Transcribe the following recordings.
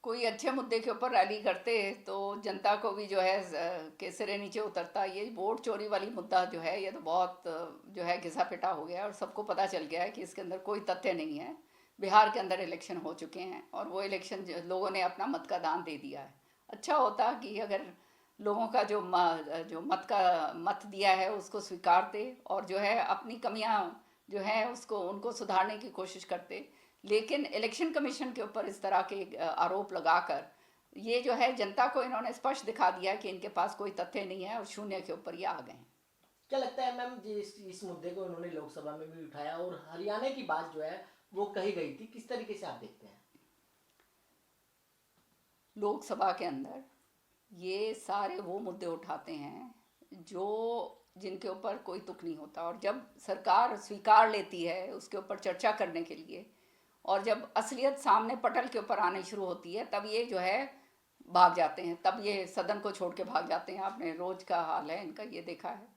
कोई अच्छे मुद्दे के ऊपर रैली करते तो जनता को भी जो है के सिरे नीचे उतरता। ये वोट चोरी वाली मुद्दा जो है ये तो बहुत जो है घिसा पिटा हो गया और सबको पता चल गया है कि इसके अंदर कोई तथ्य नहीं है। बिहार के अंदर इलेक्शन हो चुके हैं और वो इलेक्शन लोगों ने अपना मत का दान दे दिया है। अच्छा होता कि अगर लोगों का जो मत दिया है उसको स्वीकारते और जो है अपनी कमियां जो है उसको उनको सुधारने की कोशिश करते। लेकिन इलेक्शन कमीशन के ऊपर इस तरह के आरोप लगाकर ये जो है जनता को इन्होंने स्पष्ट दिखा दिया कि इनके पास कोई तथ्य नहीं है और शून्य के ऊपर ये आ गए हैं। क्या लगता है मैम जी, इस मुद्दे को उन्होंने लोकसभा में भी उठाया और हरियाणा की बात जो है वो कही गई थी, किस तरीके से आप देखते हैं? लोकसभा के अंदर ये सारे वो मुद्दे उठाते हैं जो जिनके ऊपर कोई तुक नहीं होता, और जब सरकार स्वीकार लेती है उसके ऊपर चर्चा करने के लिए और जब असलियत सामने पटल के ऊपर आनी शुरू होती है तब ये जो है भाग जाते हैं, तब ये सदन को छोड़ के भाग जाते हैं। आपने रोज का हाल है इनका ये देखा है।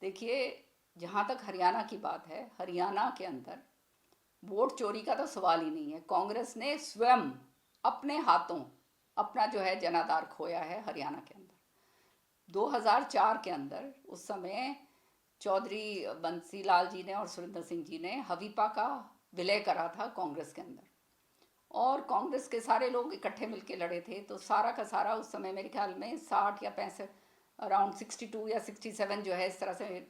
देखिए, जहाँ तक हरियाणा की बात है, हरियाणा के अंदर वोट चोरी का तो सवाल ही नहीं है। कांग्रेस ने स्वयं अपने हाथों अपना जो है जनाधार खोया है हरियाणा के अंदर। 2004 के अंदर उस समय चौधरी बंसी लाल जी ने और सुरेंद्र सिंह जी ने हवीपा का विलय करा था कांग्रेस के अंदर, और कांग्रेस के सारे लोग इकट्ठे मिलके लड़े थे। तो सारा का सारा उस समय मेरे ख्याल में 60 या 65 अराउंड 62 या 67 जो है इस तरह से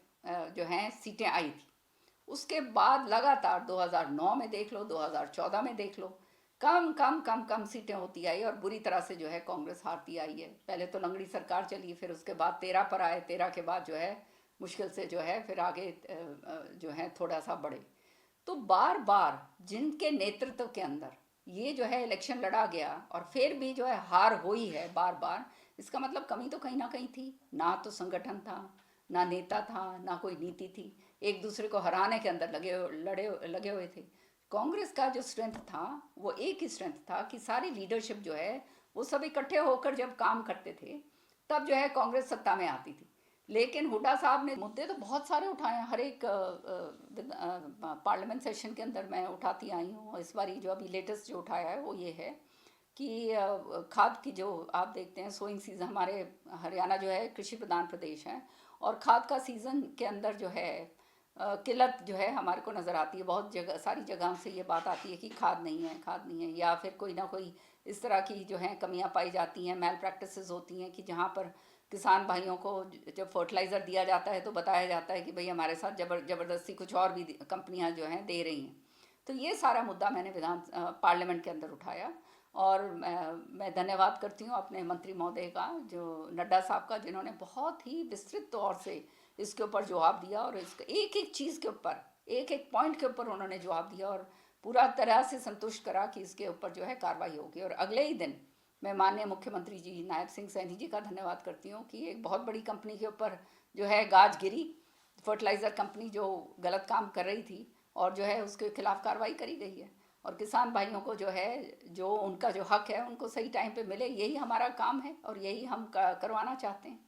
जो हैं सीटें आई थी। उसके बाद लगातार 2009 में देख लो, 2014 में देख लो, कम कम कम कम सीटें होती आई और बुरी तरह से जो है कांग्रेस हारती आई है। पहले तो लंगड़ी सरकार चली, फिर उसके बाद 13 पर आए, 13 के बाद जो है मुश्किल से जो है फिर आगे जो है थोड़ा सा बढ़े। तो बार बार जिनके नेतृत्व के अंदर ये जो है इलेक्शन लड़ा गया और फिर भी जो है हार हुई है बार बार, इसका मतलब कमी तो कहीं ना कहीं थी। ना तो संगठन था, ना नेता था, ना कोई नीति थी। एक दूसरे को हराने के अंदर लगे हुए थे। कांग्रेस का जो स्ट्रेंथ था वो एक ही स्ट्रेंथ था कि सारी लीडरशिप जो है वो सब इकट्ठे होकर जब काम करते थे तब जो है कांग्रेस सत्ता में आती थी। लेकिन हुड्डा साहब ने मुद्दे तो बहुत सारे उठाए हैं, हर एक पार्लियामेंट सेशन के अंदर मैं उठाती आई हूँ। इस बार जो अभी लेटेस्ट जो उठाया है वो ये है कि खाद की जो आप देखते हैं सोइंग सीज़न, हमारे हरियाणा जो है कृषि प्रधान प्रदेश है और खाद का सीज़न के अंदर जो है किल्लत जो है हमारे को नज़र आती है। बहुत जगह सारी जगह से ये बात आती है कि खाद नहीं है, खाद नहीं है, या फिर कोई ना कोई इस तरह की जो है कमियां पाई जाती हैं, मैल प्रैक्टिसेस होती हैं कि जहाँ पर किसान भाइयों को जब फर्टिलाइज़र दिया जाता है तो बताया जाता है कि भाई हमारे साथ ज़बरदस्ती कुछ और भी कंपनियां जो हैं दे रही हैं। तो ये सारा मुद्दा मैंने पार्लियामेंट के अंदर उठाया और मैं धन्यवाद करती हूँ अपने मंत्री महोदय का, जो नड्डा साहब का, जिन्होंने बहुत ही विस्तृत तौर से इसके ऊपर जवाब दिया और इसके एक एक चीज़ के ऊपर, एक एक पॉइंट के ऊपर उन्होंने जवाब दिया और पूरा तरह से संतुष्ट करा कि इसके ऊपर जो है कार्रवाई होगी। और अगले ही दिन मैं माननीय मुख्यमंत्री जी नायब सिंह सैनी जी का धन्यवाद करती हूँ कि एक बहुत बड़ी कंपनी के ऊपर जो है गाज गिरी, फर्टिलाइज़र कंपनी जो गलत काम कर रही थी, और जो है उसके खिलाफ कार्रवाई करी गई है। और किसान भाइयों को जो है जो उनका जो हक है उनको सही टाइम पे मिले, यही हमारा काम है और यही हम करवाना चाहते हैं।